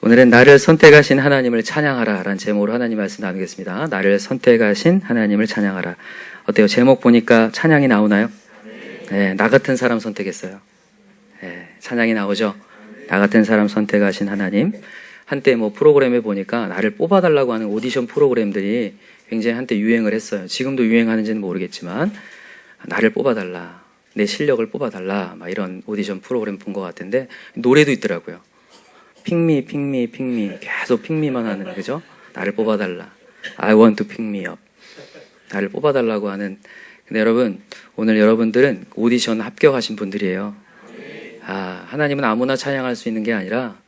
오늘은 나를 선택하신 하나님을 찬양하라 라는 제목으로 하나님 말씀 나누겠습니다. 나를 선택하신 하나님을 찬양하라. 어때요? 제목 보니까 찬양이 나오나요? 네, 나 같은 사람 선택했어요. 네, 찬양이 나오죠? 나 같은 사람 선택하신 하나님. 한때 프로그램에 보니까 나를 뽑아달라고 하는 오디션 프로그램들이 굉장히 한때 유행을 했어요. 지금도 유행하는지는 모르겠지만 나를 뽑아달라, 내 실력을 뽑아달라, 막 이런 오디션 프로그램 본 것 같은데 노래도 있더라고요. 픽미 계속 픽미만 하는, 그죠? 나를 뽑아달라, I want to pick me up, 나를 뽑아달라고 하는. 근데 여러분, 오늘 여러분들은 오디션 합격하신 분들이에요. 하나님은 아무나 찬양할 수 있는 게 아니라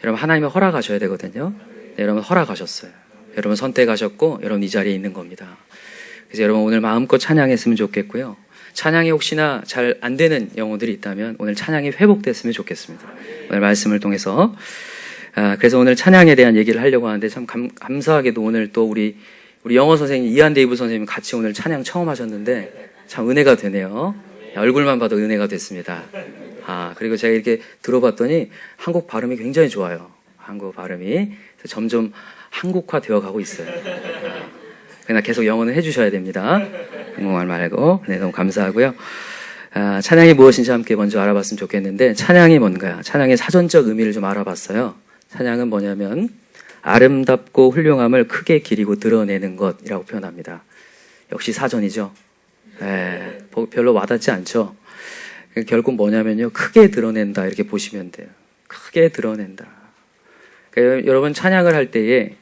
여러분 하나님의 허락하셔야 되거든요. 네, 여러분 허락하셨어요. 여러분 선택하셨고 여러분 이 자리에 있는 겁니다. 그래서 여러분 오늘 마음껏 찬양했으면 좋겠고요. 찬양이 혹시나 잘 안 되는 영혼들이 있다면 오늘 찬양이 회복됐으면 좋겠습니다. 오늘 말씀을 통해서. 그래서 오늘 찬양에 대한 얘기를 하려고 하는데 참 감사하게도 오늘 또 우리 영어 선생님 이한 데이브 선생님 같이 오늘 찬양 처음 하셨는데 참 은혜가 되네요. 얼굴만 봐도 은혜가 됐습니다. 그리고 제가 이렇게 들어봤더니 한국 발음이 굉장히 좋아요. 한국 발음이 점점 한국화 되어 가고 있어요. 그러나 계속 영어는 해주셔야 됩니다. 한국말 말고. 네, 너무 감사하고요. 찬양이 무엇인지 함께 먼저 알아봤으면 좋겠는데, 찬양이 뭔가요? 찬양의 사전적 의미를 좀 알아봤어요. 찬양은 뭐냐면 아름답고 훌륭함을 크게 기리고 드러내는 것이라고 표현합니다. 역시 사전이죠. 네, 별로 와닿지 않죠. 결국 뭐냐면요, 크게 드러낸다 이렇게 보시면 돼요. 크게 드러낸다. 그러니까 여러분 찬양을 할 때에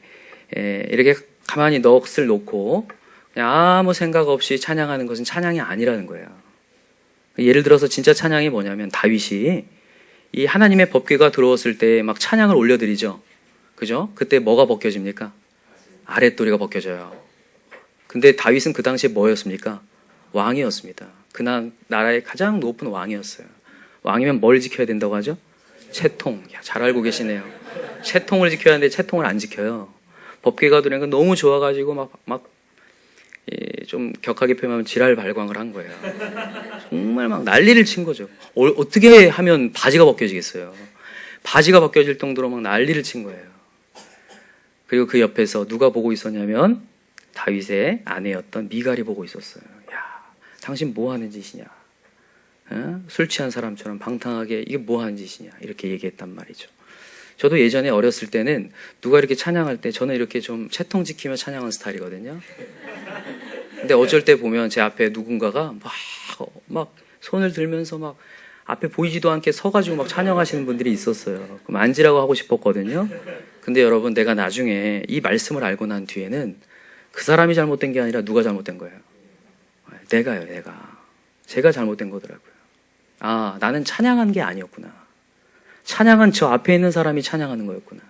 이렇게 가만히 넋을 놓고 그냥 아무 생각 없이 찬양하는 것은 찬양이 아니라는 거예요. 예를 들어서 진짜 찬양이 뭐냐면 다윗이 이 하나님의 법궤가 들어왔을 때 막 찬양을 올려드리죠. 그죠? 그때 뭐가 벗겨집니까? 아랫도리가 벗겨져요. 근데 다윗은 그 당시에 뭐였습니까? 왕이었습니다. 그 나라의 가장 높은 왕이었어요. 왕이면 뭘 지켜야 된다고 하죠? 채통. 잘 알고 계시네요. 채통을 지켜야 하는데 채통을 안 지켜요. 법궤가 들어오는 건 너무 좋아가지고 좀 격하게 표현하면 지랄 발광을 한 거예요. 정말 막 난리를 친 거죠. 어떻게 하면 바지가 벗겨지겠어요? 바지가 벗겨질 정도로 막 난리를 친 거예요. 그리고 그 옆에서 누가 보고 있었냐면 다윗의 아내였던 미갈이 보고 있었어요. 야, 당신 뭐 하는 짓이냐? 술 취한 사람처럼 방탕하게 이게 뭐 하는 짓이냐? 이렇게 얘기했단 말이죠. 저도 예전에 어렸을 때는 누가 이렇게 찬양할 때 저는 이렇게 좀 채통 지키며 찬양하는 스타일이거든요. 근데 어쩔 때 보면 제 앞에 누군가가 막 손을 들면서 막 앞에 보이지도 않게 서가지고 막 찬양하시는 분들이 있었어요. 그럼 앉으라고 하고 싶었거든요. 근데 여러분, 내가 나중에 이 말씀을 알고 난 뒤에는 그 사람이 잘못된 게 아니라 누가 잘못된 거예요? 내가요, 내가. 제가 잘못된 거더라고요. 나는 찬양한 게 아니었구나. 찬양은 저 앞에 있는 사람이 찬양하는 거였구나.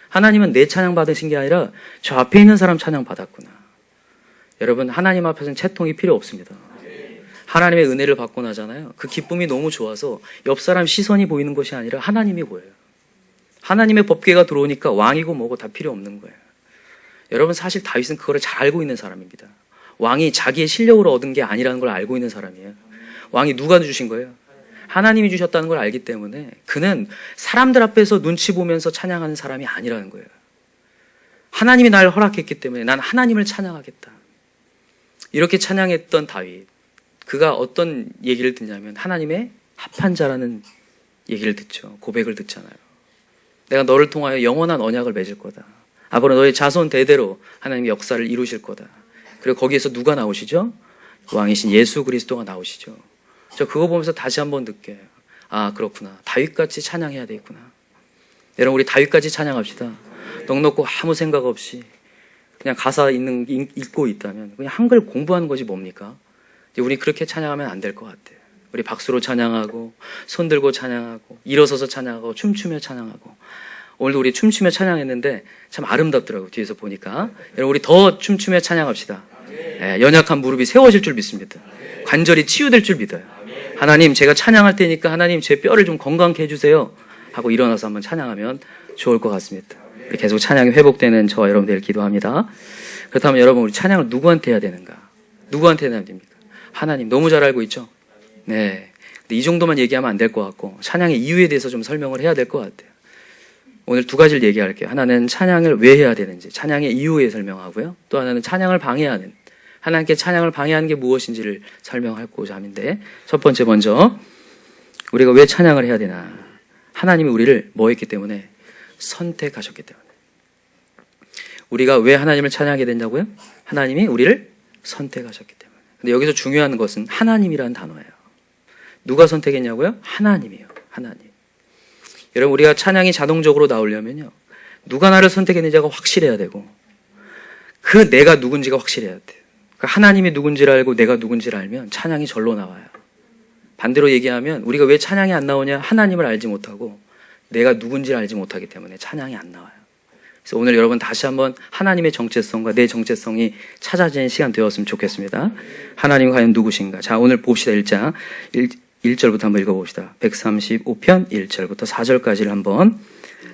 하나님은 내 찬양 받으신 게 아니라 저 앞에 있는 사람 찬양 받았구나. 여러분, 하나님 앞에서는 채통이 필요 없습니다. 하나님의 은혜를 받고 나잖아요. 그 기쁨이 너무 좋아서 옆 사람 시선이 보이는 것이 아니라 하나님이 보여요. 하나님의 법궤가 들어오니까 왕이고 뭐고 다 필요 없는 거예요. 여러분, 사실 다윗은 그거를 잘 알고 있는 사람입니다. 왕이 자기의 실력으로 얻은 게 아니라는 걸 알고 있는 사람이에요. 왕이 누가 주신 거예요? 하나님이 주셨다는 걸 알기 때문에 그는 사람들 앞에서 눈치 보면서 찬양하는 사람이 아니라는 거예요. 하나님이 날 허락했기 때문에 난 하나님을 찬양하겠다. 이렇게 찬양했던 다윗, 그가 어떤 얘기를 듣냐면 하나님의 합한 자라는 얘기를 듣죠. 고백을 듣잖아요. 내가 너를 통하여 영원한 언약을 맺을 거다. 앞으로 너의 자손 대대로 하나님의 역사를 이루실 거다. 그리고 거기에서 누가 나오시죠? 왕이신 예수 그리스도가 나오시죠. 저 그거 보면서 다시 한번 느껴요. 그렇구나. 다윗같이 찬양해야 되겠구나. 여러분, 우리 다윗같이 찬양합시다. 넉넉고 아무 생각 없이 그냥 가사 읽고 있다면 그냥 한글 공부하는 것이 뭡니까? 우리 그렇게 찬양하면 안 될 것 같아요. 우리 박수로 찬양하고 손 들고 찬양하고 일어서서 찬양하고 춤추며 찬양하고. 오늘도 우리 춤추며 찬양했는데 참 아름답더라고요. 뒤에서 보니까. 여러분, 우리 더 춤추며 찬양합시다. 연약한 무릎이 세워질 줄 믿습니다. 관절이 치유될 줄 믿어요. 하나님, 제가 찬양할 테니까 하나님 제 뼈를 좀 건강케 해주세요 하고 일어나서 한번 찬양하면 좋을 것 같습니다. 계속 찬양이 회복되는 저와 여러분들 기도합니다. 그렇다면 여러분, 우리 찬양을 누구한테 해야 되는가? 누구한테 해야 됩니까? 하나님, 너무 잘 알고 있죠? 네. 근데 이 정도만 얘기하면 안 될 것 같고 찬양의 이유에 대해서 좀 설명을 해야 될 것 같아요. 오늘 두 가지를 얘기할게요. 하나는 찬양을 왜 해야 되는지, 찬양의 이유에 설명하고요. 또 하나는 찬양을 방해하는, 하나님께 찬양을 방해하는 게 무엇인지를 설명하고자 하는데, 첫 번째 먼저 우리가 왜 찬양을 해야 되나? 하나님이 우리를 뭐 했기 때문에? 선택하셨기 때문에. 우리가 왜 하나님을 찬양하게 됐냐고요? 하나님이 우리를 선택하셨기 때문에. 근데 여기서 중요한 것은 하나님이라는 단어예요. 누가 선택했냐고요? 하나님이요. 하나님. 여러분, 우리가 찬양이 자동적으로 나오려면요, 누가 나를 선택했는지가 확실해야 되고, 그 내가 누군지가 확실해야 돼요. 그러니까 하나님이 누군지를 알고 내가 누군지를 알면 찬양이 절로 나와요. 반대로 얘기하면 우리가 왜 찬양이 안 나오냐? 하나님을 알지 못하고 내가 누군지를 알지 못하기 때문에 찬양이 안 나와요. 그래서 오늘 여러분 다시 한번 하나님의 정체성과 내 정체성이 찾아지는 시간 되었으면 좋겠습니다. 하나님 과연 누구신가? 자, 오늘 봅시다. 1절부터 한번 읽어봅시다. 135편 1절부터 4절까지를 한번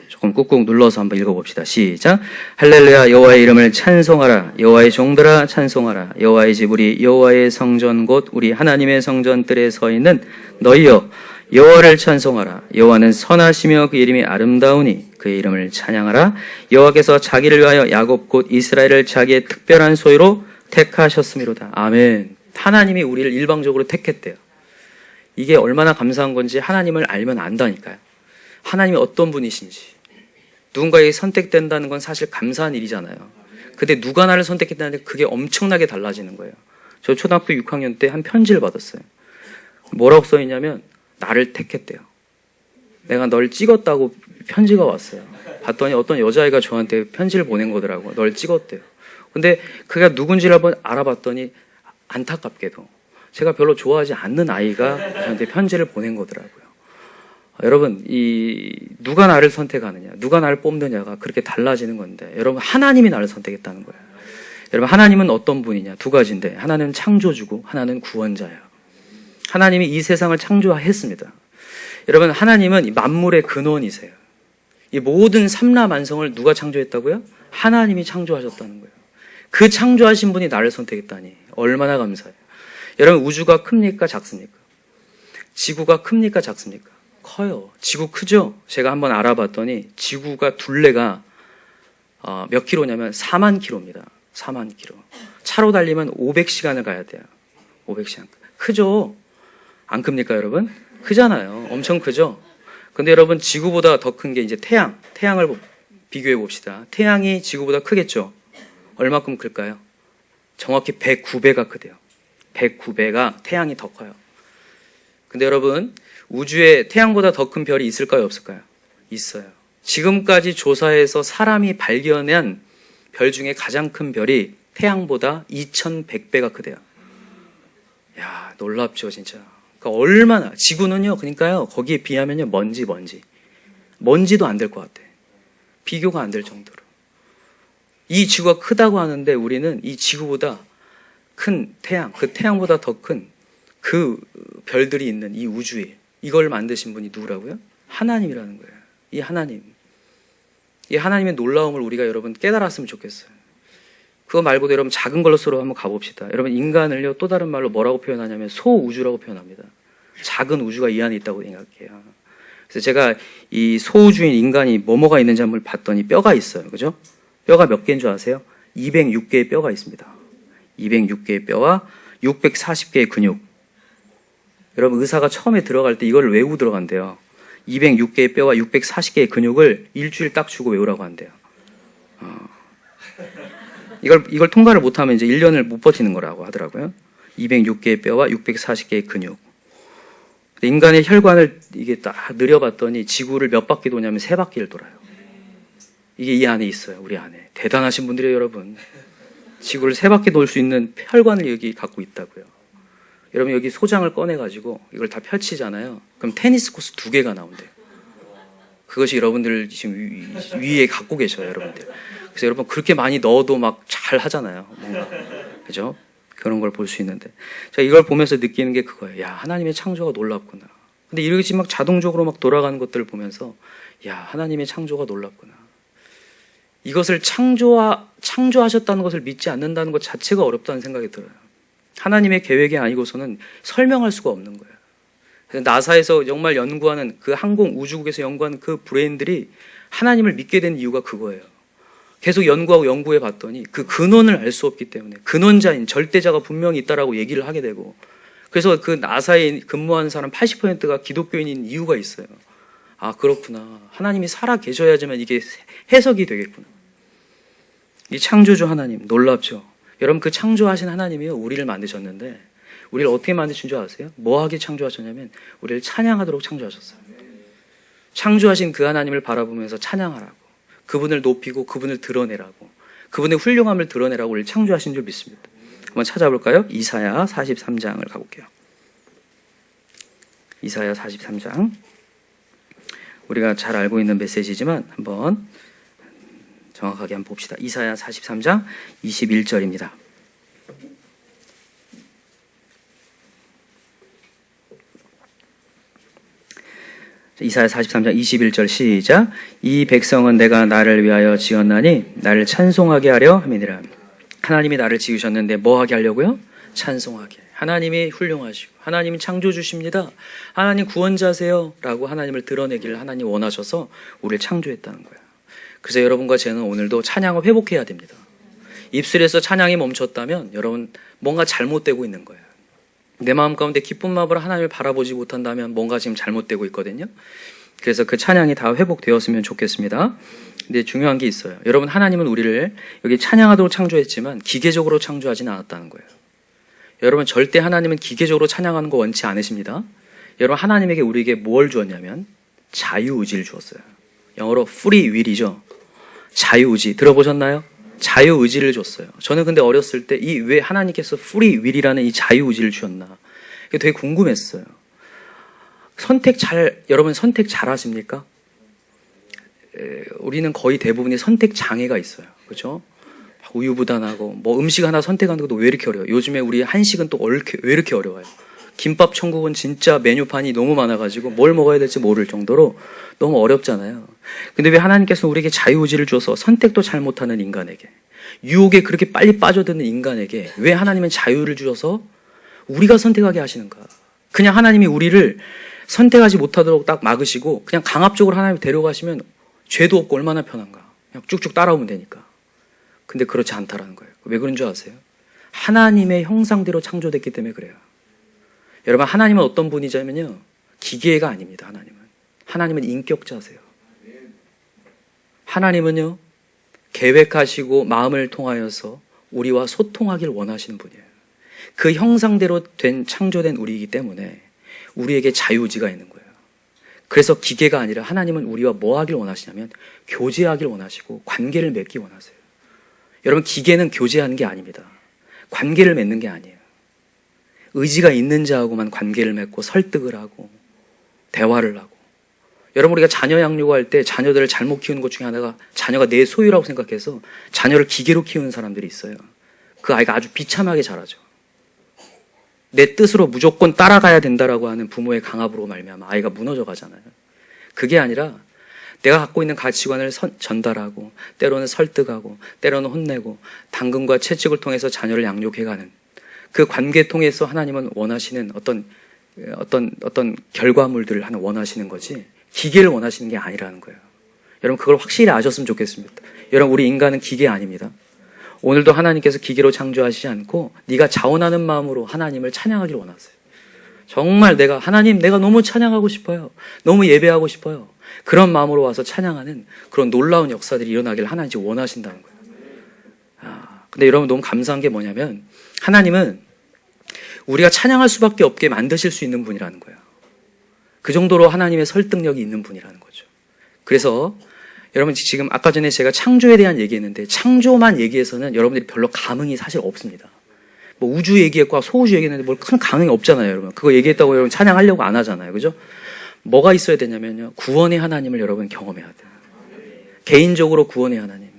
조금 꾹꾹 눌러서 한번 읽어봅시다. 시작. 할렐루야. 여호와의 이름을 찬송하라. 여호와의 종들아 찬송하라. 여호와의 집 우리 여호와의 성전 곧 우리 하나님의 성전들에 서 있는 너희여 여호와를 찬송하라. 여호와는 선하시며 그 이름이 아름다우니 그의 이름을 찬양하라. 여호와께서 자기를 위하여 야곱 곧 이스라엘을 자기의 특별한 소유로 택하셨음이로다. 아멘. 하나님이 우리를 일방적으로 택했대요. 이게 얼마나 감사한 건지 하나님을 알면 안다니까요. 하나님이 어떤 분이신지. 누군가에게 선택된다는 건 사실 감사한 일이잖아요. 근데 누가 나를 선택했다는데 그게 엄청나게 달라지는 거예요. 저 초등학교 6학년 때 한 편지를 받았어요. 뭐라고 써있냐면 나를 택했대요. 내가 널 찍었다고 편지가 왔어요. 봤더니 어떤 여자아이가 저한테 편지를 보낸 거더라고요. 널 찍었대요. 근데 그가 누군지를 한번 알아봤더니 안타깝게도 제가 별로 좋아하지 않는 아이가 저한테 편지를 보낸 거더라고요. 여러분, 누가 나를 선택하느냐, 누가 나를 뽑느냐가 그렇게 달라지는 건데, 여러분, 하나님이 나를 선택했다는 거예요. 여러분, 하나님은 어떤 분이냐? 두 가지인데, 하나는 창조주고, 하나는 구원자예요. 하나님이 이 세상을 창조했습니다. 여러분, 하나님은 만물의 근원이세요. 이 모든 삼라만성을 누가 창조했다고요? 하나님이 창조하셨다는 거예요. 그 창조하신 분이 나를 선택했다니, 얼마나 감사해요. 여러분, 우주가 큽니까? 작습니까? 지구가 큽니까? 작습니까? 커요. 지구 크죠? 제가 한번 알아봤더니 지구가 둘레가 몇 킬로냐면 4만 킬로입니다. 4만 킬로. 차로 달리면 500시간을 가야 돼요. 500시간. 크죠? 안 큽니까, 여러분? 크잖아요. 엄청 크죠? 근데 여러분, 지구보다 더 큰 게 이제 태양을 비교해 봅시다. 태양이 지구보다 크겠죠? 얼마큼 클까요? 정확히 109배가 크대요. 109배가 태양이 더 커요. 근데 여러분, 우주에 태양보다 더 큰 별이 있을까요? 없을까요? 있어요. 지금까지 조사해서 사람이 발견한 별 중에 가장 큰 별이 태양보다 2100배가 크대요. 야, 놀랍죠, 진짜. 그러니까 얼마나, 지구는요, 그러니까요, 거기에 비하면요, 먼지도 안 될 것 같아. 비교가 안 될 정도로. 이 지구가 크다고 하는데 우리는 이 지구보다 큰 태양, 그 태양보다 더 큰 그 별들이 있는 이 우주에 이걸 만드신 분이 누구라고요? 하나님이라는 거예요. 이 하나님의 놀라움을 우리가 여러분 깨달았으면 좋겠어요. 그거 말고도 여러분 작은 걸로서로 한번 가봅시다. 여러분 인간을요 또 다른 말로 뭐라고 표현하냐면 소우주라고 표현합니다. 작은 우주가 이 안에 있다고 생각해요. 그래서 제가 이 소우주인 인간이 뭐가 있는지 한번 봤더니 뼈가 있어요. 그죠? 뼈가 몇 개인 줄 아세요? 206개의 뼈가 있습니다. 206개의 뼈와 640개의 근육. 여러분 의사가 처음에 들어갈 때 이걸 외우고 들어간대요. 206개의 뼈와 640개의 근육을 일주일 딱 주고 외우라고 한대요. 이걸 통과를 못하면 이제 1년을 못 버티는 거라고 하더라고요. 206개의 뼈와 640개의 근육. 인간의 혈관을 이게 딱 느려봤더니 지구를 몇 바퀴 도냐면 3바퀴를 돌아요. 이게 이 안에 있어요. 우리 안에. 대단하신 분들이에요, 여러분. 지구를 3바퀴 돌 수 있는 혈관을 여기 갖고 있다고요. 여러분 여기 소장을 꺼내가지고 이걸 다 펼치잖아요. 그럼 테니스 코스 2개가 나온대요. 그것이 여러분들 지금 위에 갖고 계셔요, 여러분들. 그래서 여러분 그렇게 많이 넣어도 막 잘 하잖아요. 뭔가. 그죠? 그런 걸 볼 수 있는데. 제가 이걸 보면서 느끼는 게 그거예요. 야, 하나님의 창조가 놀랍구나. 근데 이렇게 막 자동적으로 막 돌아가는 것들을 보면서 야, 하나님의 창조가 놀랍구나. 이것을 창조하셨다는 것을 믿지 않는다는 것 자체가 어렵다는 생각이 들어요. 하나님의 계획이 아니고서는 설명할 수가 없는 거예요. 그래서 나사에서 정말 연구하는 그 항공 우주국에서 연구하는 그 브레인들이 하나님을 믿게 된 이유가 그거예요. 계속 연구하고 연구해 봤더니 그 근원을 알 수 없기 때문에 근원자인 절대자가 분명히 있다라고 얘기를 하게 되고, 그래서 그 나사에 근무하는 사람 80%가 기독교인인 이유가 있어요. 아, 그렇구나. 하나님이 살아 계셔야지만 이게 해석이 되겠구나. 이 창조주 하나님 놀랍죠. 여러분, 그 창조하신 하나님이요, 우리를 만드셨는데 우리를 어떻게 만드신 줄 아세요? 뭐하게 창조하셨냐면 우리를 찬양하도록 창조하셨어요. 창조하신 그 하나님을 바라보면서 찬양하라고, 그분을 높이고 그분을 드러내라고, 그분의 훌륭함을 드러내라고 우리를 창조하신 줄 믿습니다. 한번 찾아볼까요? 이사야 43장을 가볼게요. 이사야 43장. 우리가 잘 알고 있는 메시지지만 한번 정확하게 한번 봅시다. 이사야 43장 21절입니다. 이사야 43장 21절 시작. 이 백성은 내가 나를 위하여 지었나니 나를 찬송하게 하려 함이니라. 하나님이 나를 지으셨는데 뭐 하게 하려고요? 찬송하게. 하나님이 훌륭하시고 하나님이 창조주십니다, 하나님 구원자세요 라고 하나님을 드러내기를 하나님 원하셔서 우리를 창조했다는 거예요. 그래서 여러분과 저는 오늘도 찬양을 회복해야 됩니다. 입술에서 찬양이 멈췄다면 여러분 뭔가 잘못되고 있는 거예요. 내 마음 가운데 기쁜 마음으로 하나님을 바라보지 못한다면 뭔가 지금 잘못되고 있거든요. 그래서 그 찬양이 다 회복되었으면 좋겠습니다. 근데 중요한 게 있어요. 여러분, 하나님은 우리를 여기 찬양하도록 창조했지만 기계적으로 창조하지는 않았다는 거예요. 여러분, 절대 하나님은 기계적으로 찬양하는 거 원치 않으십니다. 여러분, 하나님에게 우리에게 뭘 주었냐면 자유의지를 주었어요. 영어로 free will이죠. 자유의지 들어보셨나요? 자유의지를 줬어요. 저는 근데 어렸을 때 이 왜 하나님께서 free will이라는 이 자유의지를 주셨나, 이게 되게 궁금했어요. 여러분 선택 잘 하십니까? 우리는 거의 대부분이 선택 장애가 있어요. 그렇죠? 우유부단하고 뭐 음식 하나 선택하는 것도 왜 이렇게 어려워요? 요즘에 우리 한식은 또 왜 이렇게 어려워요? 김밥 천국은 진짜 메뉴판이 너무 많아가지고 뭘 먹어야 될지 모를 정도로 너무 어렵잖아요. 근데 왜 하나님께서 우리에게 자유의지를 줘서 선택도 잘 못하는 인간에게, 유혹에 그렇게 빨리 빠져드는 인간에게 왜 하나님은 자유를 주셔서 우리가 선택하게 하시는가? 그냥 하나님이 우리를 선택하지 못하도록 딱 막으시고 그냥 강압적으로 하나님이 데려가시면 죄도 없고 얼마나 편한가? 그냥 쭉쭉 따라오면 되니까. 근데 그렇지 않다라는 거예요. 왜 그런 줄 아세요? 하나님의 형상대로 창조됐기 때문에 그래요. 여러분, 하나님은 어떤 분이냐면요, 기계가 아닙니다. 하나님은 인격자세요. 하나님은요, 계획하시고 마음을 통하여서 우리와 소통하길 원하시는 분이에요. 그 형상대로 창조된 우리이기 때문에 우리에게 자유의지가 있는 거예요. 그래서 기계가 아니라 하나님은 우리와 뭐 하길 원하시냐면 교제하길 원하시고 관계를 맺기 원하세요. 여러분, 기계는 교제하는 게 아닙니다. 관계를 맺는 게 아니에요. 의지가 있는 자하고만 관계를 맺고 설득을 하고 대화를 하고. 여러분, 우리가 자녀 양육할 때 자녀들을 잘못 키우는 것 중에 하나가 자녀가 내 소유라고 생각해서 자녀를 기계로 키우는 사람들이 있어요. 그 아이가 아주 비참하게 자라죠. 내 뜻으로 무조건 따라가야 된다라고 하는 부모의 강압으로 말미암아 아이가 무너져 가잖아요. 그게 아니라 내가 갖고 있는 가치관을 전달하고 때로는 설득하고 때로는 혼내고 당근과 채찍을 통해서 자녀를 양육해가는 그 관계 통해서 하나님은 원하시는 어떤 결과물들을 원하시는 거지 기계를 원하시는 게 아니라는 거예요. 여러분, 그걸 확실히 아셨으면 좋겠습니다. 여러분, 우리 인간은 기계 아닙니다. 오늘도 하나님께서 기계로 창조하시지 않고 네가 자원하는 마음으로 하나님을 찬양하길 원하세요. 정말 하나님 내가 너무 찬양하고 싶어요. 너무 예배하고 싶어요. 그런 마음으로 와서 찬양하는 그런 놀라운 역사들이 일어나길 하나님이 원하신다는 거예요. 근데 여러분, 너무 감사한 게 뭐냐면 하나님은 우리가 찬양할 수밖에 없게 만드실 수 있는 분이라는 거예요. 그 정도로 하나님의 설득력이 있는 분이라는 거죠. 그래서 여러분, 지금 아까 전에 제가 창조에 대한 얘기했는데 창조만 얘기해서는 여러분들이 별로 감흥이 사실 없습니다. 뭐 우주 얘기했고 소우주 얘기했는데 뭘 큰 감흥이 없잖아요. 여러분, 그거 얘기했다고 여러분 찬양하려고 안 하잖아요. 그죠? 뭐가 있어야 되냐면요, 구원의 하나님을 여러분 경험해야 돼요. 개인적으로 구원의 하나님.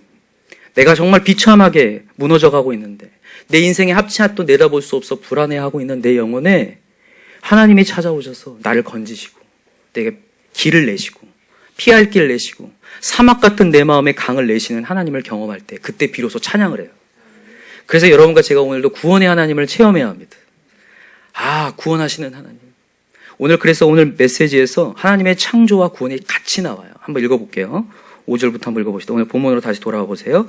내가 정말 비참하게 무너져가고 있는데 내 인생의 합치맛도 내다볼 수 없어 불안해하고 있는 내 영혼에 하나님이 찾아오셔서 나를 건지시고 내게 길을 내시고 피할 길을 내시고 사막 같은 내 마음에 강을 내시는 하나님을 경험할 때 그때 비로소 찬양을 해요. 그래서 여러분과 제가 오늘도 구원의 하나님을 체험해야 합니다. 구원하시는 하나님. 그래서 오늘 메시지에서 하나님의 창조와 구원이 같이 나와요. 한번 읽어볼게요. 5절부터 한번 읽어봅시다. 오늘 본문으로 다시 돌아와 보세요.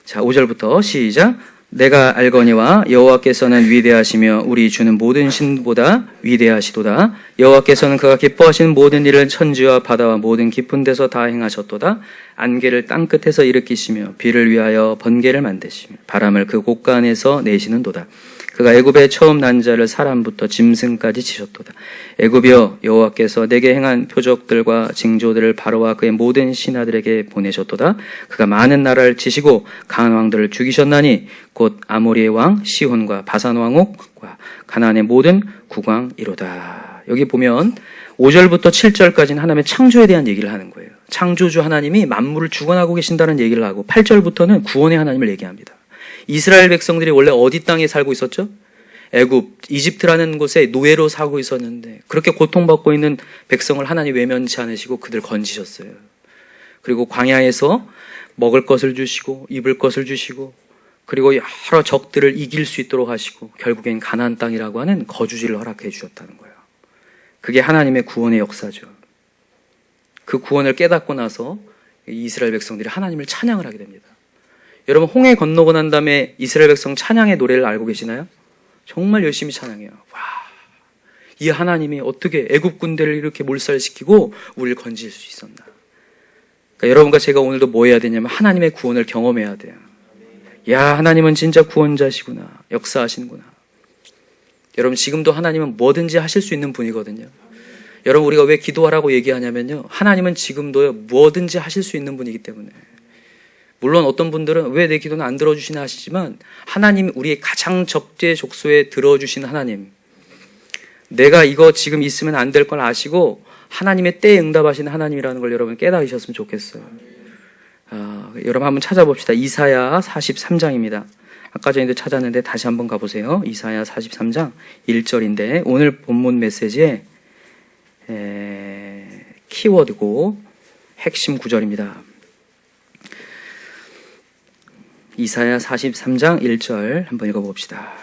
자, 5절부터 시작. 내가 알거니와 여호와께서는 위대하시며 우리 주는 모든 신보다 위대하시도다. 여호와께서는 그가 기뻐하시는 모든 일을 천지와 바다와 모든 깊은 데서 다 행하셨도다. 안개를 땅끝에서 일으키시며 비를 위하여 번개를 만드시며 바람을 그 곳간에서 내시는도다. 그가 애굽의 처음 난 자를 사람부터 짐승까지 치셨도다. 애굽이여 여호와께서 내게 행한 표적들과 징조들을 바로와 그의 모든 신하들에게 보내셨도다. 그가 많은 나라를 치시고 강한 왕들을 죽이셨나니 곧 아모리의 왕 시혼과 바산 왕 옥과 가나안의 모든 국왕이로다. 여기 보면 5절부터 7절까지는 하나님의 창조에 대한 얘기를 하는 거예요. 창조주 하나님이 만물을 주관하고 계신다는 얘기를 하고 8절부터는 구원의 하나님을 얘기합니다. 이스라엘 백성들이 원래 어디 땅에 살고 있었죠? 애굽, 이집트라는 곳에 노예로 살고 있었는데 그렇게 고통받고 있는 백성을 하나님 외면치 않으시고 그들 건지셨어요. 그리고 광야에서 먹을 것을 주시고 입을 것을 주시고 그리고 여러 적들을 이길 수 있도록 하시고 결국엔 가나안 땅이라고 하는 거주지를 허락해 주셨다는 거예요. 그게 하나님의 구원의 역사죠. 그 구원을 깨닫고 나서 이스라엘 백성들이 하나님을 찬양을 하게 됩니다. 여러분 홍해 건너고 난 다음에 이스라엘 백성 찬양의 노래를 알고 계시나요? 정말 열심히 찬양해요. 와, 이 하나님이 어떻게 애굽 군대를 이렇게 몰살시키고 우리를 건질 수 있었나. 그러니까 여러분과 제가 오늘도 뭐 해야 되냐면 하나님의 구원을 경험해야 돼요. 야, 하나님은 진짜 구원자시구나. 역사하시는구나. 여러분 지금도 하나님은 뭐든지 하실 수 있는 분이거든요. 여러분 우리가 왜 기도하라고 얘기하냐면요. 하나님은 지금도요 뭐든지 하실 수 있는 분이기 때문에. 물론 어떤 분들은 왜 내 기도는 안 들어주시나 하시지만 하나님이 우리의 가장 적재적소에 들어주신 하나님, 내가 이거 지금 있으면 안 될 걸 아시고 하나님의 때에 응답하시는 하나님이라는 걸 여러분 깨달으셨으면 좋겠어요. 여러분 한번 찾아봅시다. 이사야 43장입니다. 아까 전에도 찾았는데 다시 한번 가보세요. 이사야 43장 1절인데 오늘 본문 메시지의 키워드고 핵심 구절입니다. 이사야 43장 1절 한번 읽어봅시다.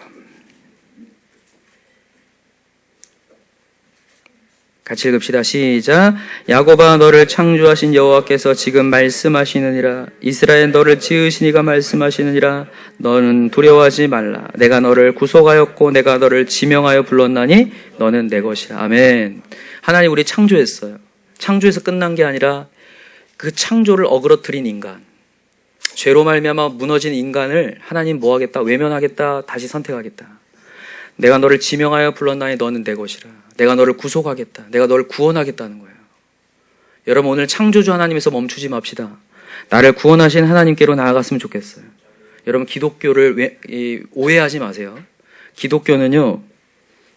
같이 읽읍시다. 시작. 야곱아 너를 창조하신 여호와께서 지금 말씀하시느니라. 이스라엘 너를 지으신 이가 말씀하시느니라. 너는 두려워하지 말라. 내가 너를 구속하였고 내가 너를 지명하여 불렀나니 너는 내 것이라. 아멘. 하나님 우리 창조했어요. 창조해서 끝난 게 아니라 그 창조를 어그러뜨린 인간, 죄로 말미암아 무너진 인간을 하나님 뭐 하겠다? 외면하겠다. 다시 선택하겠다. 내가 너를 지명하여 불렀나니 너는 내 것이라. 내가 너를 구속하겠다. 내가 너를 구원하겠다는 거예요. 여러분 오늘 창조주 하나님에서 멈추지 맙시다. 나를 구원하신 하나님께로 나아갔으면 좋겠어요. 여러분 기독교를 오해하지 마세요. 기독교는요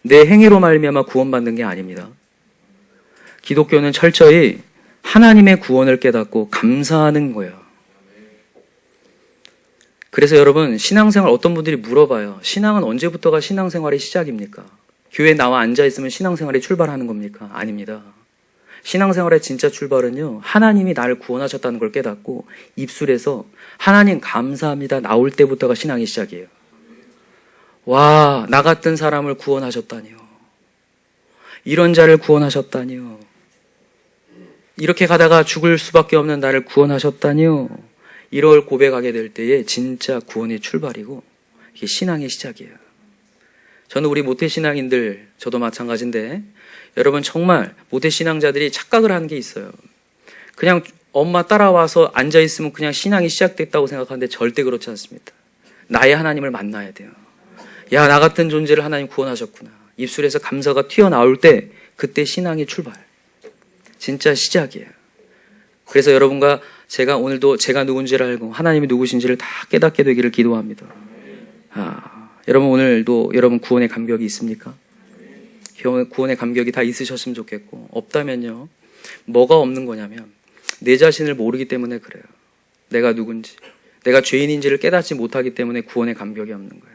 내 행위로 말미암아 구원받는 게 아닙니다. 기독교는 철저히 하나님의 구원을 깨닫고 감사하는 거예요. 그래서 여러분 신앙생활 어떤 분들이 물어봐요. 신앙은 언제부터가 신앙생활의 시작입니까? 교회에 나와 앉아있으면 신앙생활이 출발하는 겁니까? 아닙니다. 신앙생활의 진짜 출발은요 하나님이 나를 구원하셨다는 걸 깨닫고 입술에서 하나님 감사합니다 나올 때부터가 신앙의 시작이에요. 와, 나 같은 사람을 구원하셨다니요. 이런 자를 구원하셨다니요. 이렇게 가다가 죽을 수밖에 없는 나를 구원하셨다니요. 이걸 고백하게 될 때에 진짜 구원의 출발이고 이게 신앙의 시작이에요. 저는 우리 모태신앙인들, 저도 마찬가지인데 여러분 정말 모태신앙자들이 착각을 하는 게 있어요. 그냥 엄마 따라와서 앉아있으면 그냥 신앙이 시작됐다고 생각하는데 절대 그렇지 않습니다. 나의 하나님을 만나야 돼요. 야, 나 같은 존재를 하나님 구원하셨구나. 입술에서 감사가 튀어나올 때 그때 신앙의 출발. 진짜 시작이에요. 그래서 여러분과 제가 오늘도 제가 누군지를 알고 하나님이 누구신지를 다 깨닫게 되기를 기도합니다. 여러분 오늘도 여러분 구원의 감격이 있습니까? 구원의 감격이 다 있으셨으면 좋겠고 없다면요. 뭐가 없는 거냐면 내 자신을 모르기 때문에 그래요. 내가 누군지, 내가 죄인인지를 깨닫지 못하기 때문에 구원의 감격이 없는 거예요.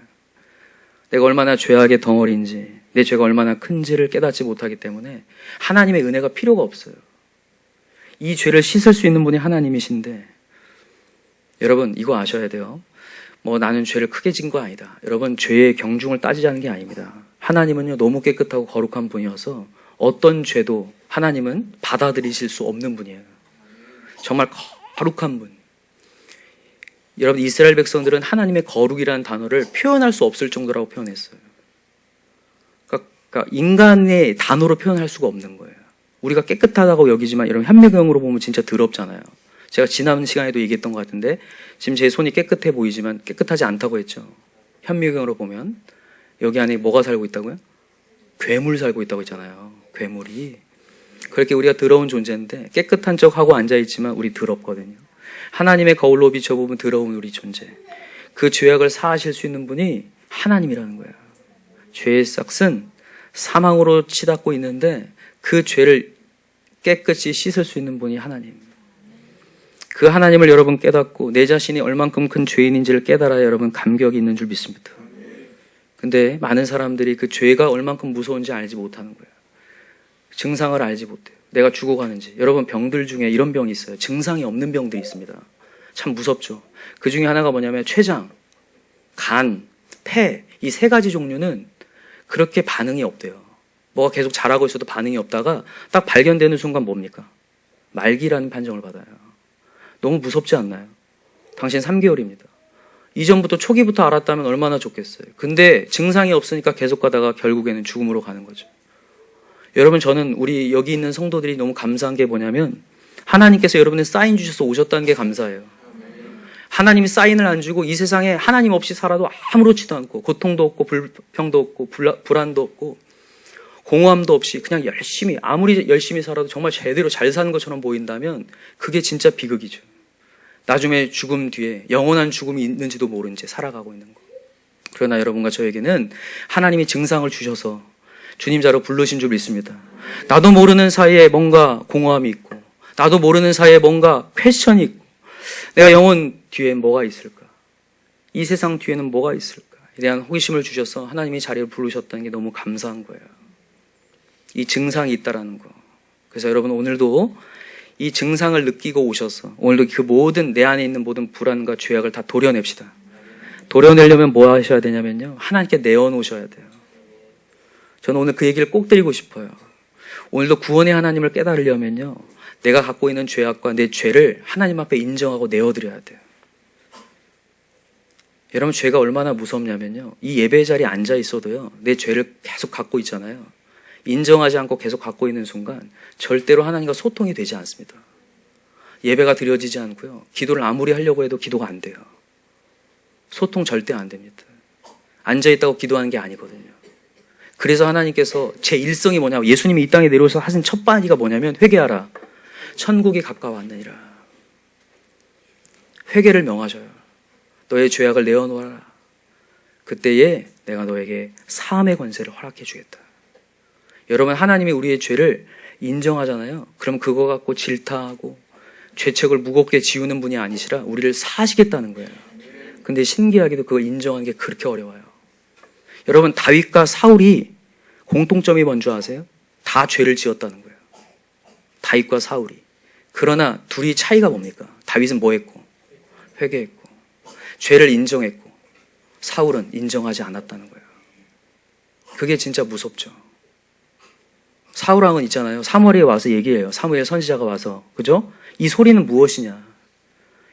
내가 얼마나 죄악의 덩어리인지, 내 죄가 얼마나 큰지를 깨닫지 못하기 때문에 하나님의 은혜가 필요가 없어요. 이 죄를 씻을 수 있는 분이 하나님이신데 여러분 이거 아셔야 돼요. 나는 죄를 크게 진 거 아니다. 여러분 죄의 경중을 따지자는 게 아닙니다. 하나님은요 너무 깨끗하고 거룩한 분이어서 어떤 죄도 하나님은 받아들이실 수 없는 분이에요. 정말 거룩한 분. 여러분, 이스라엘 백성들은 하나님의 거룩이라는 단어를 표현할 수 없을 정도라고 표현했어요. 그러니까 인간의 단어로 표현할 수가 없는 거예요. 우리가 깨끗하다고 여기지만 여러분 현미경으로 보면 진짜 더럽잖아요. 제가 지난 시간에도 얘기했던 것 같은데 지금 제 손이 깨끗해 보이지만 깨끗하지 않다고 했죠. 현미경으로 보면 여기 안에 뭐가 살고 있다고요? 괴물 살고 있다고 했잖아요. 괴물이. 그렇게 우리가 더러운 존재인데 깨끗한 척하고 앉아있지만 우리 더럽거든요. 하나님의 거울로 비춰보면 더러운 우리 존재. 그 죄악을 사하실 수 있는 분이 하나님이라는 거예요. 죄의 싹은 사망으로 치닫고 있는데 그 죄를 깨끗이 씻을 수 있는 분이 하나님. 그 하나님을 여러분 깨닫고 내 자신이 얼만큼 큰 죄인인지를 깨달아야 여러분 감격이 있는 줄 믿습니다. 근데 많은 사람들이 그 죄가 얼만큼 무서운지 알지 못하는 거예요. 증상을 알지 못해요. 내가 죽어가는지. 여러분 병들 중에 이런 병이 있어요. 증상이 없는 병들이 있습니다. 참 무섭죠. 그 중에 하나가 뭐냐면 췌장, 간, 폐, 이 세 가지 종류는 그렇게 반응이 없대요. 뭐가 계속 자라고 있어도 반응이 없다가 딱 발견되는 순간 뭡니까? 말기라는 판정을 받아요. 너무 무섭지 않나요? 당신 3개월입니다. 이전부터 초기부터 알았다면 얼마나 좋겠어요. 근데 증상이 없으니까 계속 가다가 결국에는 죽음으로 가는 거죠. 여러분, 저는 우리 여기 있는 성도들이 너무 감사한 게 뭐냐면 하나님께서 여러분의 사인 주셔서 오셨다는 게 감사해요. 하나님이 사인을 안 주고 이 세상에 하나님 없이 살아도 아무렇지도 않고 고통도 없고 불평도 없고 불안도 없고 공허함도 없이 그냥 열심히, 아무리 열심히 살아도 정말 제대로 잘 사는 것처럼 보인다면 그게 진짜 비극이죠. 나중에 죽음 뒤에 영원한 죽음이 있는지도 모른 채 살아가고 있는 거. 그러나 여러분과 저에게는 하나님이 증상을 주셔서 주님 자로 부르신 줄 믿습니다. 나도 모르는 사이에 뭔가 공허함이 있고 나도 모르는 사이에 뭔가 퀘스천이 있고 내가 영혼 뒤에 뭐가 있을까? 이 세상 뒤에는 뭐가 있을까? 에 대한 호기심을 주셔서 하나님이 자리를 부르셨다는 게 너무 감사한 거예요. 이 증상이 있다라는 거. 그래서 여러분 오늘도 이 증상을 느끼고 오셔서 오늘도 그 모든 내 안에 있는 모든 불안과 죄악을 다 도려냅시다. 도려내려면 뭐 하셔야 되냐면요. 하나님께 내어놓으셔야 돼요. 저는 오늘 그 얘기를 꼭 드리고 싶어요. 오늘도 구원의 하나님을 깨달으려면요. 내가 갖고 있는 죄악과 내 죄를 하나님 앞에 인정하고 내어드려야 돼요. 여러분 죄가 얼마나 무섭냐면요. 이 예배 자리에 앉아 있어도요. 내 죄를 계속 갖고 있잖아요. 인정하지 않고 계속 갖고 있는 순간 절대로 하나님과 소통이 되지 않습니다. 예배가 드려지지 않고요. 기도를 아무리 하려고 해도 기도가 안 돼요. 소통 절대 안 됩니다. 앉아있다고 기도하는 게 아니거든요. 그래서 하나님께서 제 일성이 뭐냐면 예수님이 이 땅에 내려오셔서 하신 첫 마디가 뭐냐면 회개하라. 천국이 가까웠느니라. 회개를 명하셔요. 너의 죄악을 내어놓아라. 그때에 내가 너에게 사함의 권세를 허락해 주겠다. 여러분 하나님이 우리의 죄를 인정하잖아요. 그럼 그거 갖고 질타하고 죄책을 무겁게 지우는 분이 아니시라 우리를 사하시겠다는 거예요. 근데 신기하게도 그걸 인정하는 게 그렇게 어려워요. 여러분 다윗과 사울이 공통점이 뭔지 아세요? 다 죄를 지었다는 거예요. 다윗과 사울이. 그러나 둘이 차이가 뭡니까? 다윗은 뭐 했고? 회개했고 죄를 인정했고 사울은 인정하지 않았다는 거예요. 그게 진짜 무섭죠. 사울왕은 있잖아요. 사무엘에 와서 얘기해요. 사무엘 선지자가 와서. 그죠? 이 소리는 무엇이냐?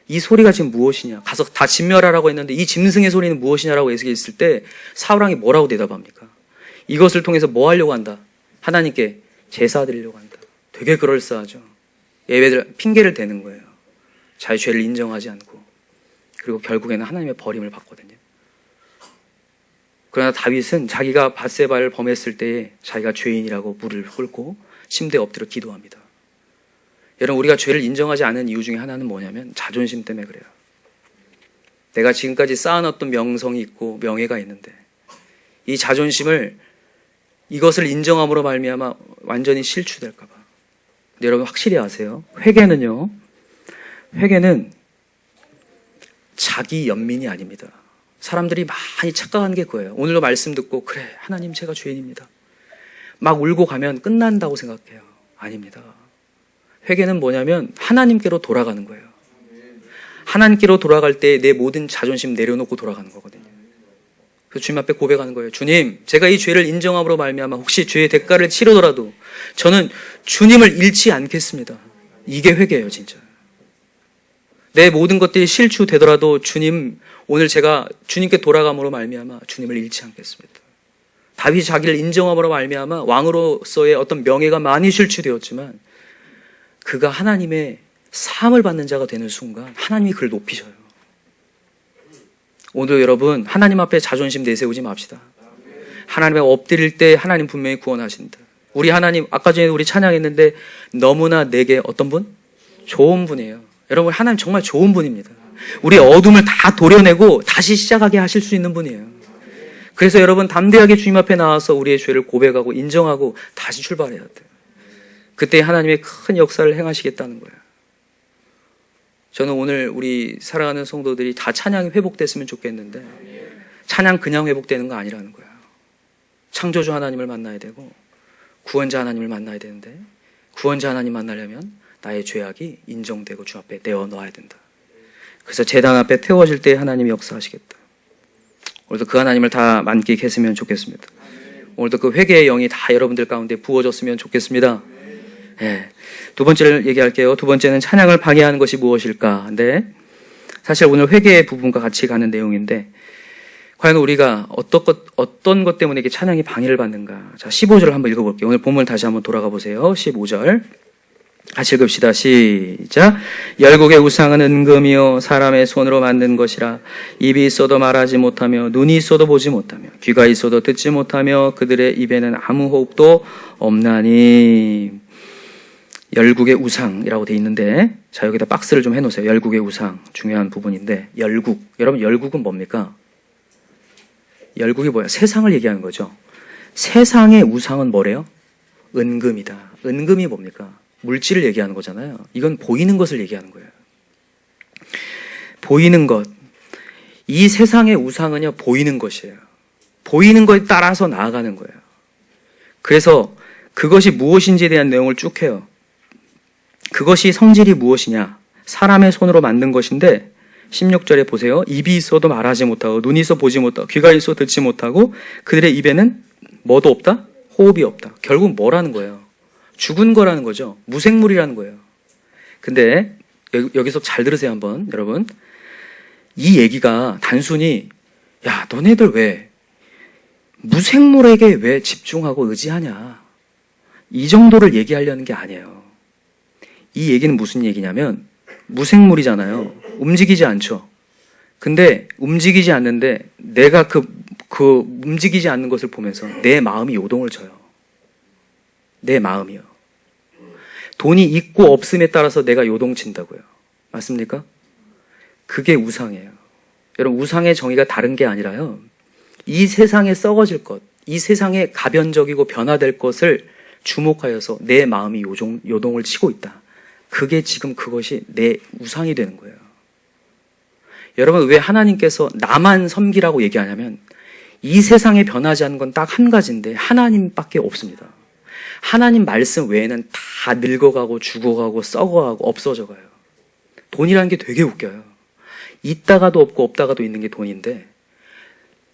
이 소리가 지금 무엇이냐? 가서 다 진멸하라고 했는데 이 짐승의 소리는 무엇이냐라고 얘기했을 때 사울왕이 뭐라고 대답합니까? 이것을 통해서 뭐 하려고 한다? 하나님께 제사 드리려고 한다. 되게 그럴싸하죠. 예배들 핑계를 대는 거예요. 자기 죄를 인정하지 않고. 그리고 결국에는 하나님의 버림을 받거든요. 그러나 다윗은 자기가 밧세바를 범했을 때에 자기가 죄인이라고 무릎을 꿇고 침대에 엎드려 기도합니다. 여러분 우리가 죄를 인정하지 않은 이유 중에 하나는 뭐냐면 자존심 때문에 그래요. 내가 지금까지 쌓아놨던 명성이 있고 명예가 있는데 이 자존심을 이것을 인정함으로 말미암아 완전히 실추될까 봐. 근데 여러분 확실히 아세요? 회개는 자기 연민이 아닙니다. 사람들이 많이 착각하는 게 그거예요. 오늘도 말씀 듣고 그래 하나님 제가 죄인입니다. 막 울고 가면 끝난다고 생각해요. 아닙니다. 회개는 뭐냐면 하나님께로 돌아가는 거예요. 하나님께로 돌아갈 때 내 모든 자존심 내려놓고 돌아가는 거거든요. 그래서 주님 앞에 고백하는 거예요. 주님, 제가 이 죄를 인정함으로 말미암아 혹시 죄의 대가를 치르더라도 저는 주님을 잃지 않겠습니다. 이게 회개예요, 진짜. 내 모든 것들이 실추되더라도 주님, 오늘 제가 주님께 돌아감으로 말미암아 주님을 잃지 않겠습니다. 다윗이 자기를 인정함으로 말미암아 왕으로서의 어떤 명예가 많이 실추되었지만 그가 하나님의 사함을 받는 자가 되는 순간 하나님이 그를 높이셔요. 오늘 여러분, 하나님 앞에 자존심 내세우지 맙시다. 하나님 앞에 엎드릴 때 하나님 분명히 구원하신다. 우리 하나님, 아까 전에 우리 찬양했는데 너무나 내게 어떤 분? 좋은 분이에요. 여러분, 하나님 정말 좋은 분입니다. 우리의 어둠을 다 도려내고 다시 시작하게 하실 수 있는 분이에요. 그래서 여러분, 담대하게 주님 앞에 나와서 우리의 죄를 고백하고 인정하고 다시 출발해야 돼요. 그때 하나님의 큰 역사를 행하시겠다는 거예요. 저는 오늘 우리 사랑하는 성도들이 다 찬양이 회복됐으면 좋겠는데 찬양 그냥 회복되는 거 아니라는 거예요. 창조주 하나님을 만나야 되고 구원자 하나님을 만나야 되는데 구원자 하나님 만나려면 나의 죄악이 인정되고 주 앞에 내어놓아야 된다. 그래서 제단 앞에 태워질 때 하나님이 역사하시겠다. 오늘도 그 하나님을 다 만끽했으면 좋겠습니다. 오늘도 그 회개의 영이 다 여러분들 가운데 부어졌으면 좋겠습니다. 네. 두 번째를 얘기할게요. 두 번째는 찬양을 방해하는 것이 무엇일까? 근데 사실 오늘 회개의 부분과 같이 가는 내용인데 과연 우리가 어떤 것 때문에 이렇게 찬양이 방해를 받는가? 자, 15절을 한번 읽어볼게요. 오늘 본문 다시 한번 돌아가 보세요. 15절. 같이 읽읍시다. 시작. 열국의 우상은 은금이요 사람의 손으로 만든 것이라 입이 있어도 말하지 못하며 눈이 있어도 보지 못하며 귀가 있어도 듣지 못하며 그들의 입에는 아무 호흡도 없나니. 열국의 우상이라고 돼 있는데 자, 여기다 박스를 좀 해놓으세요. 열국의 우상 중요한 부분인데 열국. 여러분, 열국은 뭡니까? 열국이 뭐야? 세상을 얘기하는 거죠. 세상의 우상은 뭐래요? 은금이다. 은금이 뭡니까? 물질을 얘기하는 거잖아요. 이건 보이는 것을 얘기하는 거예요. 보이는 것. 이 세상의 우상은요, 보이는 것이에요. 보이는 것에 따라서 나아가는 거예요. 그래서 그것이 무엇인지에 대한 내용을 쭉 해요. 그것이 성질이 무엇이냐? 사람의 손으로 만든 것인데 16절에 보세요. 입이 있어도 말하지 못하고 눈이 있어 보지 못하고 귀가 있어 듣지 못하고 그들의 입에는 뭐도 없다? 호흡이 없다. 결국 뭐라는 거예요? 죽은 거라는 거죠. 무생물이라는 거예요. 근데 여기서 잘 들으세요 한번 여러분. 이 얘기가 단순히 야 너네들 왜 무생물에게 왜 집중하고 의지하냐 이 정도를 얘기하려는 게 아니에요. 이 얘기는 무슨 얘기냐면 무생물이잖아요. 움직이지 않죠. 근데 움직이지 않는데 내가 그 움직이지 않는 것을 보면서 내 마음이 요동을 쳐요. 내 마음이요. 돈이 있고 없음에 따라서 내가 요동친다고요. 맞습니까? 그게 우상이에요. 여러분, 우상의 정의가 다른 게 아니라요. 이 세상에 썩어질 것, 이 세상에 가변적이고 변화될 것을 주목하여서 내 마음이 요동을 치고 있다. 그게 지금 그것이 내 우상이 되는 거예요. 여러분, 왜 하나님께서 나만 섬기라고 얘기하냐면 이 세상에 변하지 않는 건 딱 한 가지인데 하나님밖에 없습니다. 하나님 말씀 외에는 다 늙어가고 죽어가고 썩어가고 없어져가요. 돈이라는 게 되게 웃겨요. 있다가도 없고 없다가도 있는 게 돈인데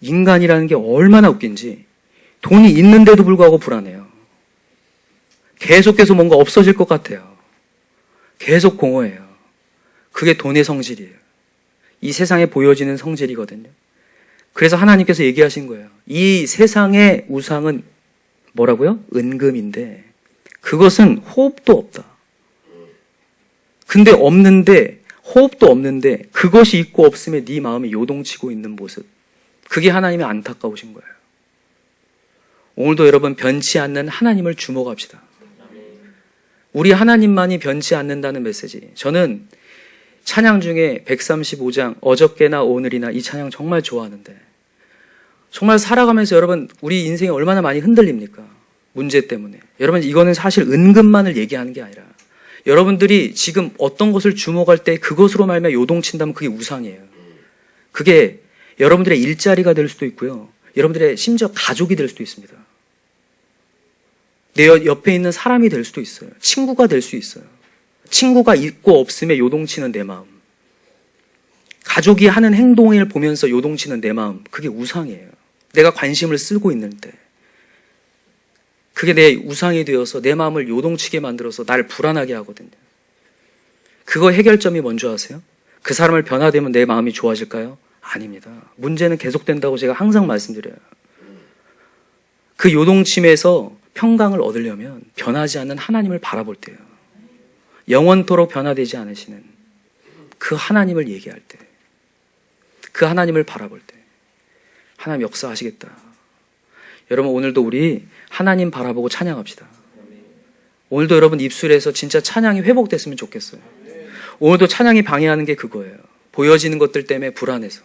인간이라는 게 얼마나 웃긴지 돈이 있는데도 불구하고 불안해요. 계속해서 뭔가 없어질 것 같아요. 계속 공허해요. 그게 돈의 성질이에요. 이 세상에 보여지는 성질이거든요. 그래서 하나님께서 얘기하신 거예요. 이 세상의 우상은 뭐라고요? 은금인데 그것은 호흡도 없다. 근데 없는데 호흡도 없는데 그것이 있고 없음에 네 마음이 요동치고 있는 모습. 그게 하나님의 안타까우신 거예요. 오늘도 여러분 변치 않는 하나님을 주목합시다. 우리 하나님만이 변치 않는다는 메시지. 저는 찬양 중에 135장 어저께나 오늘이나 이 찬양 정말 좋아하는데 정말 살아가면서 여러분 우리 인생이 얼마나 많이 흔들립니까? 문제 때문에. 여러분 이거는 사실 은금만을 얘기하는 게 아니라 여러분들이 지금 어떤 것을 주목할 때 그것으로 말미암아 요동친다면 그게 우상이에요. 그게 여러분들의 일자리가 될 수도 있고요. 여러분들의 심지어 가족이 될 수도 있습니다. 내 옆에 있는 사람이 될 수도 있어요. 친구가 될 수 있어요. 친구가 있고 없음에 요동치는 내 마음. 가족이 하는 행동을 보면서 요동치는 내 마음. 그게 우상이에요. 내가 관심을 쓰고 있는데. 그게 내 우상이 되어서 내 마음을 요동치게 만들어서 나를 불안하게 하거든요. 그거 해결점이 뭔지 아세요? 그 사람을 변화되면 내 마음이 좋아질까요? 아닙니다. 문제는 계속된다고 제가 항상 말씀드려요. 그 요동침에서 평강을 얻으려면 변하지 않는 하나님을 바라볼 때예요. 영원토록 변화되지 않으시는 그 하나님을 얘기할 때, 그 하나님을 바라볼 때 하나님 역사하시겠다. 여러분, 오늘도 우리 하나님 바라보고 찬양합시다. 오늘도 여러분 입술에서 진짜 찬양이 회복됐으면 좋겠어요. 오늘도 찬양이 방해하는 게 그거예요. 보여지는 것들 때문에 불안해서,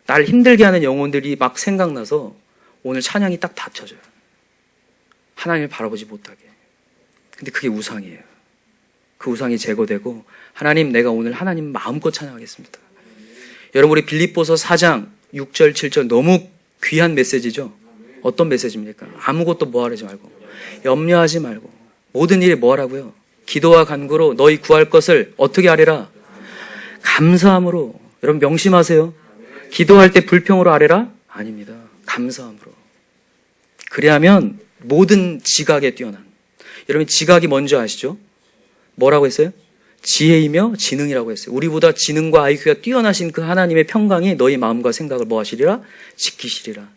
날 힘들게 하는 영혼들이 막 생각나서 오늘 찬양이 딱 닫혀져요. 하나님을 바라보지 못하게. 근데 그게 우상이에요. 그 우상이 제거되고, 하나님, 내가 오늘 하나님 마음껏 찬양하겠습니다. 여러분, 우리 빌립보서 4장 6절 7절 너무 귀한 메시지죠. 어떤 메시지입니까? 아무것도 뭐하지 말고, 염려하지 말고, 모든 일에 뭐하라고요? 기도와 간구로 너희 구할 것을 어떻게 하리라? 감사함으로. 여러분 명심하세요. 기도할 때 불평으로 하리라? 아닙니다. 감사함으로. 그래야면 모든 지각에 뛰어난. 여러분 지각이 뭔지 아시죠? 뭐라고 했어요? 지혜이며 지능이라고 했어요. 우리보다 지능과 IQ가 뛰어나신 그 하나님의 평강이 너희 마음과 생각을 뭐 하시리라? 지키시리라.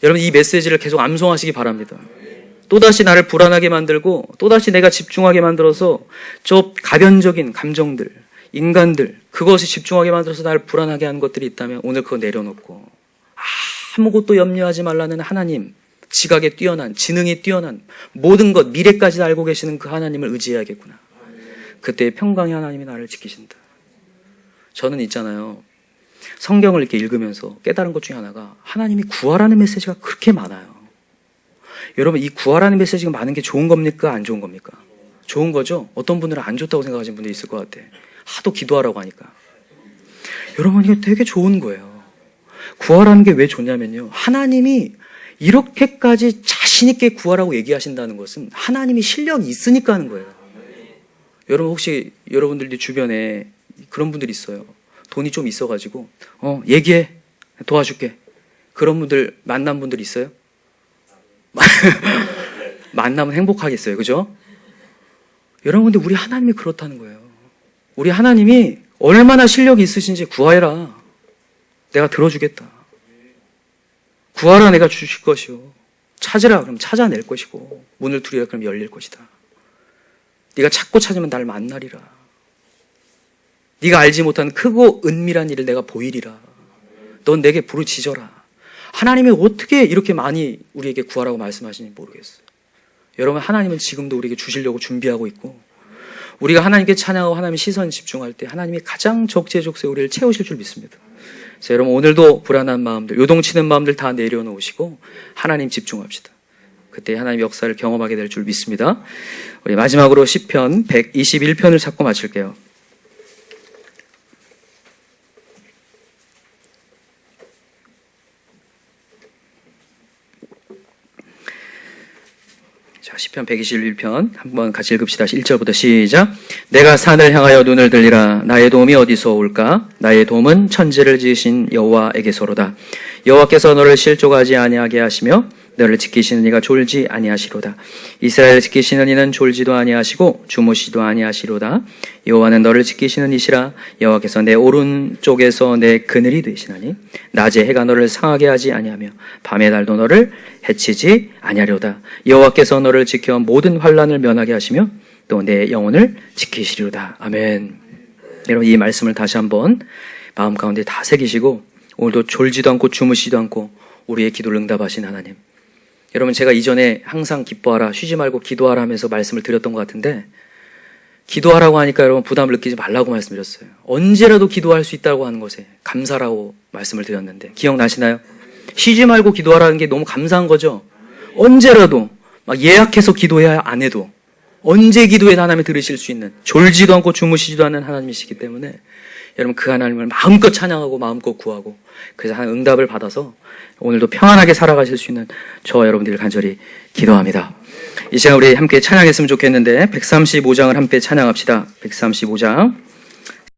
여러분 이 메시지를 계속 암송하시기 바랍니다. 또다시 나를 불안하게 만들고 또다시 내가 집중하게 만들어서 저 가변적인 감정들, 인간들, 그것이 집중하게 만들어서 나를 불안하게 하는 것들이 있다면 오늘 그거 내려놓고 아무것도 염려하지 말라는 하나님, 지각에 뛰어난, 지능에 뛰어난 모든 것, 미래까지 알고 계시는 그 하나님을 의지해야겠구나. 그때의 평강의 하나님이 나를 지키신다. 저는 있잖아요, 성경을 이렇게 읽으면서 깨달은 것 중에 하나가 하나님이 구하라는 메시지가 그렇게 많아요. 여러분 이 구하라는 메시지가 많은 게 좋은 겁니까? 안 좋은 겁니까? 좋은 거죠? 어떤 분들은 안 좋다고 생각하시는 분들이 있을 것 같아. 하도 기도하라고 하니까. 여러분 이게 되게 좋은 거예요. 구하라는 게 왜 좋냐면요, 하나님이 이렇게까지 자신 있게 구하라고 얘기하신다는 것은 하나님이 실력이 있으니까 하는 거예요. 여러분 혹시 여러분들 주변에 그런 분들이 있어요. 돈이 좀 있어가지고 얘기해, 도와줄게. 그런 분들 만난 분들 있어요? 만나면 행복하겠어요, 그죠? 여러분 근데 우리 하나님이 그렇다는 거예요. 우리 하나님이 얼마나 실력이 있으신지 구하해라. 내가 들어주겠다. 구하라, 내가 주실 것이요. 찾으라, 그럼 찾아낼 것이고, 문을 두리라, 그럼 열릴 것이다. 네가 찾고 찾으면 나를 만나리라. 네가 알지 못한 크고 은밀한 일을 내가 보이리라. 넌 내게 부르짖어라. 하나님이 어떻게 이렇게 많이 우리에게 구하라고 말씀하시는지 모르겠어요. 여러분 하나님은 지금도 우리에게 주시려고 준비하고 있고, 우리가 하나님께 찬양하고 하나님의 시선 집중할 때 하나님이 가장 적재적소에 우리를 채우실 줄 믿습니다. 그래서 여러분 오늘도 불안한 마음들, 요동치는 마음들 다 내려놓으시고 하나님 집중합시다. 그때 하나님의 역사를 경험하게 될 줄 믿습니다. 우리 마지막으로 시편 121편을 찾고 마칠게요. 자, 시편 121편 한번 같이 읽읍시다. 1절부터 시작. 내가 산을 향하여 눈을 들리라. 나의 도움이 어디서 올까? 나의 도움은 천지를 지으신 여호와에게서로다. 여호와께서 너를 실족하지 아니하게 하시며 너를 지키시는 이가 졸지 아니하시로다. 이스라엘을 지키시는 이는 졸지도 아니하시고 주무시도 아니하시로다. 여호와는 너를 지키시는 이시라. 여호와께서 내 오른쪽에서 내 그늘이 되시나니 낮에 해가 너를 상하게 하지 아니하며 밤의 달도 너를 해치지 아니하리로다. 여호와께서 너를 지켜 모든 환난을 면하게 하시며 또 내 영혼을 지키시리로다. 아멘. 여러분 이 말씀을 다시 한번 마음 가운데 다 새기시고, 오늘도 졸지도 않고 주무시지도 않고 우리의 기도를 응답하신 하나님, 여러분 제가 이전에 항상 기뻐하라, 쉬지 말고 기도하라 하면서 말씀을 드렸던 것 같은데, 기도하라고 하니까 여러분 부담을 느끼지 말라고 말씀드렸어요. 언제라도 기도할 수 있다고 하는 것에 감사라고 말씀을 드렸는데 기억나시나요? 쉬지 말고 기도하라는 게 너무 감사한 거죠. 언제라도 막 예약해서 기도해야 안 해도 언제 기도해도 하나님이 들으실 수 있는, 졸지도 않고 주무시지도 않는 하나님이시기 때문에 여러분 그 하나님을 마음껏 찬양하고 마음껏 구하고, 그래서 하나님 응답을 받아서 오늘도 평안하게 살아가실 수 있는 저와 여러분들을 간절히 기도합니다. 이 시간 우리 함께 찬양했으면 좋겠는데 135장을 함께 찬양합시다. 135장